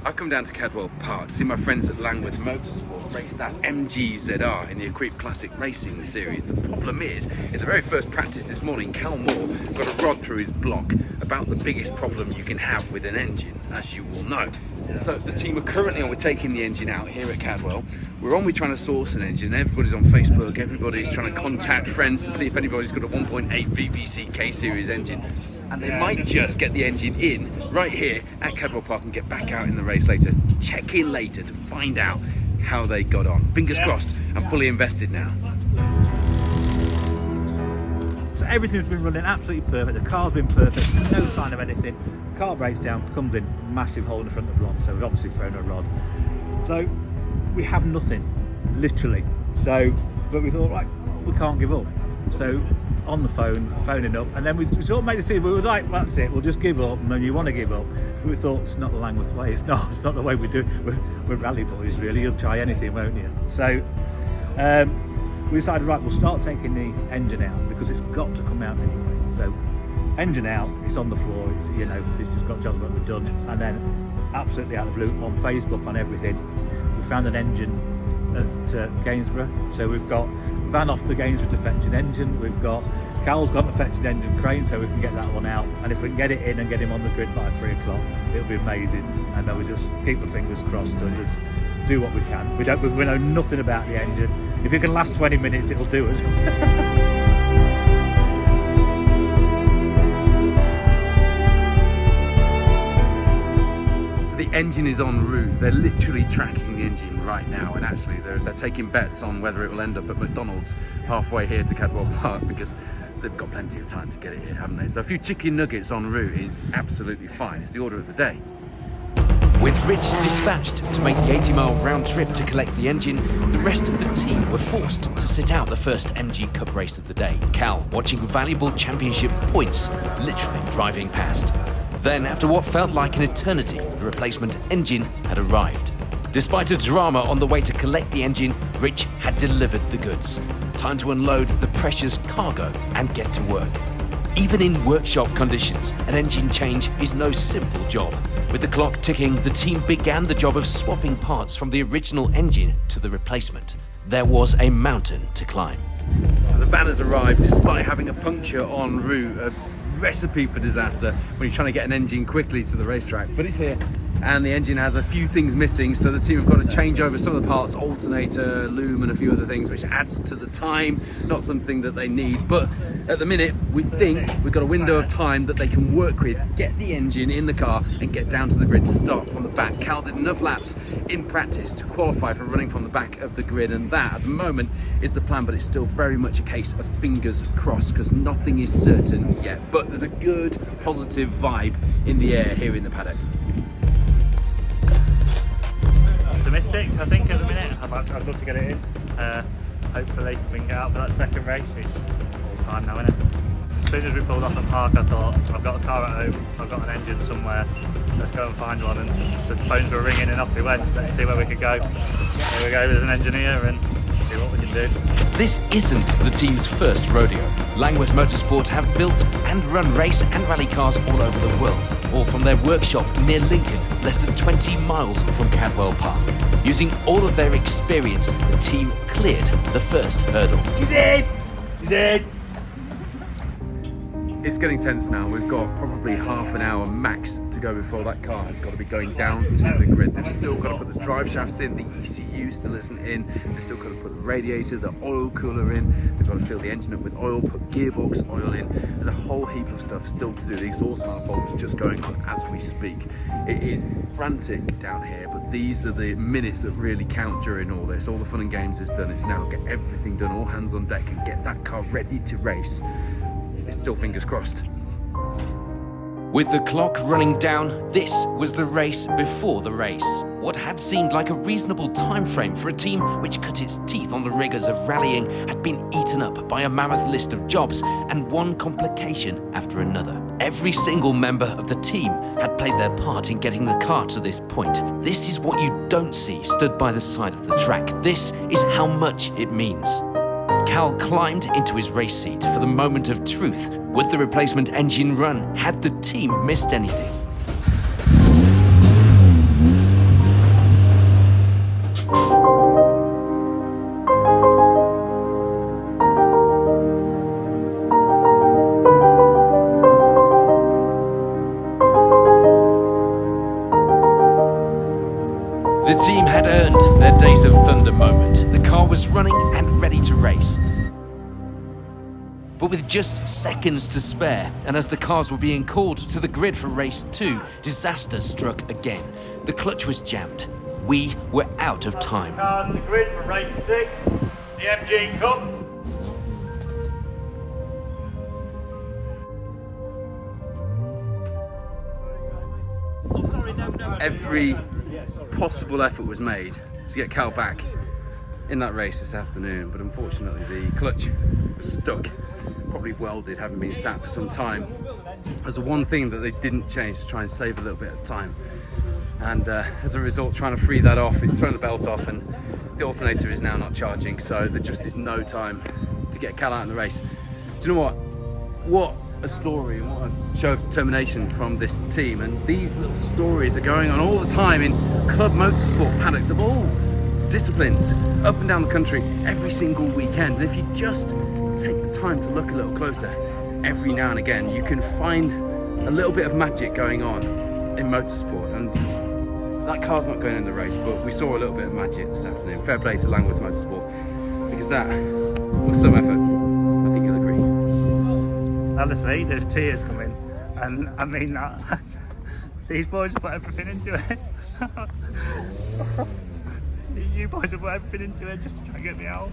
I've come down to Cadwell Park to see my friends at Langworth Motorsport race that MG-ZR in the EQUIPE Classic Racing Series. The problem is, in the very first practice this morning, Cal Moore got a rod through his block about the biggest problem you can have with an engine, as you will know. So the team are currently on with taking the engine out here at Cadwell. We're on with trying to source an engine. Everybody's on Facebook, everybody's trying to contact friends to see if anybody's got a 1.8 VVC K-Series engine. And they might just get the engine in right here at Cadwell Park and get back out in the race later. Check in later to find out how they got on. Fingers crossed, I'm fully invested now. So everything's been running absolutely perfect. The car's been perfect, no sign of anything. The car breaks down, comes in, massive hole in the front of the block. So we've obviously thrown a rod. So we have nothing, literally. So, but we thought, right, we can't give up. So on the phone, phoning up, and then we sort of made the decision. We were like, that's it, we'll just give up. And then you want to give up. We thought, it's not the Langworth way. It's not the way we do it. We're rally boys, really. You'll try anything, won't you? So we decided, right, we'll start taking the engine out because it's got to come out anyway. So engine out, it's on the floor. It's, you know, this has got jobs that we've done. And then absolutely out of the blue, on Facebook, on everything, we found an engine at Gainsborough. So we've got van off the Gainsborough to fetch an engine. We've got Cal's got to fetch an engine crane, so we can get that one out. And if we can get it in and get him on the grid by 3 o'clock, it'll be amazing. And then we just keep the fingers crossed and just do what we can. We know nothing about the engine. If it can last 20 minutes, it'll do us. The engine is en route. They're literally tracking the engine right now, and actually they're taking bets on whether it will end up at McDonald's halfway here to Cadwell Park, because they've got plenty of time to get it here, haven't they? So a few chicken nuggets en route is absolutely fine. It's the order of the day. With Rich dispatched to make the 80-mile round trip to collect the engine, the rest of the team were forced to sit out the first MG Cup race of the day. Cal watching valuable championship points literally driving past. Then, after what felt like an eternity, the replacement engine had arrived. Despite a drama on the way to collect the engine, Rich had delivered the goods. Time to unload the precious cargo and get to work. Even in workshop conditions, an engine change is no simple job. With the clock ticking, the team began the job of swapping parts from the original engine to the replacement. There was a mountain to climb. So the van has arrived despite having a puncture en route. A recipe for disaster when you're trying to get an engine quickly to the racetrack, but it's here and the engine has a few things missing, so the team have got to change over some of the parts, alternator, loom and a few other things, which adds to the time. Not something that they need, but at the minute we think we've got a window of time that they can work with, get the engine in the car and get down to the grid to start from the back. Cal did enough laps in practice to qualify for running from the back of the grid, and that at the moment is the plan, but it's still very much a case of fingers crossed because nothing is certain yet. But there's a good positive vibe in the air here in the paddock. Optimistic, I think, at the minute. I'd love to get it in. Hopefully we can get out for that second race. It's all time now, isn't it? As soon as we pulled off the park, I thought, I've got a car at home, I've got an engine somewhere, let's go and find one. And the phones were ringing and off we went. Let's see where we could go. Here we go, there's an engineer and see what we can do. This isn't the team's first rodeo. Langworth Motorsport have built and run race and rally cars all over the world, all from their workshop near Lincoln, less than 20 miles from Cadwell Park. Using all of their experience, the team cleared the first hurdle. She's in! She's in! It's getting tense now. We've got probably half an hour max to go before that car has got to be going down to the grid. They've still got to put the drive shafts in, the ECU still isn't in, they've still got to put the radiator, the oil cooler in, they've got to fill the engine up with oil, put gearbox oil in. There's a whole heap of stuff still to do. The exhaust manifold is just going on as we speak. It is frantic down here, but these are the minutes that really count during all this. All the fun and games is done. It's now get everything done, all hands on deck, and get that car ready to race. It's still fingers crossed. With the clock running down, this was the race before the race. What had seemed like a reasonable time frame for a team which cut its teeth on the rigours of rallying had been eaten up by a mammoth list of jobs and one complication after another. Every single member of the team had played their part in getting the car to this point. This is what you don't see stood by the side of the track. This is how much it means. Cal climbed into his race seat for the moment of truth. Would the replacement engine run? Had the team missed anything? The team had earned their Days of Thunder moment. The car was running and ready to race. But with just seconds to spare, and as the cars were being called to the grid for race 2, disaster struck again. The clutch was jammed. We were out of time. Cars to the grid for race 6, the MG Cup. Every possible effort was made to get Cal back in that race this afternoon, but unfortunately the clutch was stuck, probably welded, having been sat for some time. There's the one thing that they didn't change to try and save a little bit of time, and as a result trying to free that off, it's thrown the belt off and the alternator is now not charging, so there just is no time to get Cal out in the race. Do you know what a story and what a show of determination from this team, and these little stories are going on all the time in club motorsport paddocks of all disciplines up and down the country every single weekend. And if you just take the time to look a little closer, every now and again you can find a little bit of magic going on in motorsport. And that car's not going in the race, but we saw a little bit of magic this afternoon. Fair play to Langworth Motorsport, because that was some effort. I think you'll agree. Honestly, there's tears coming, and I mean these boys put everything into it. You boys have put everything into it just to try and get me out.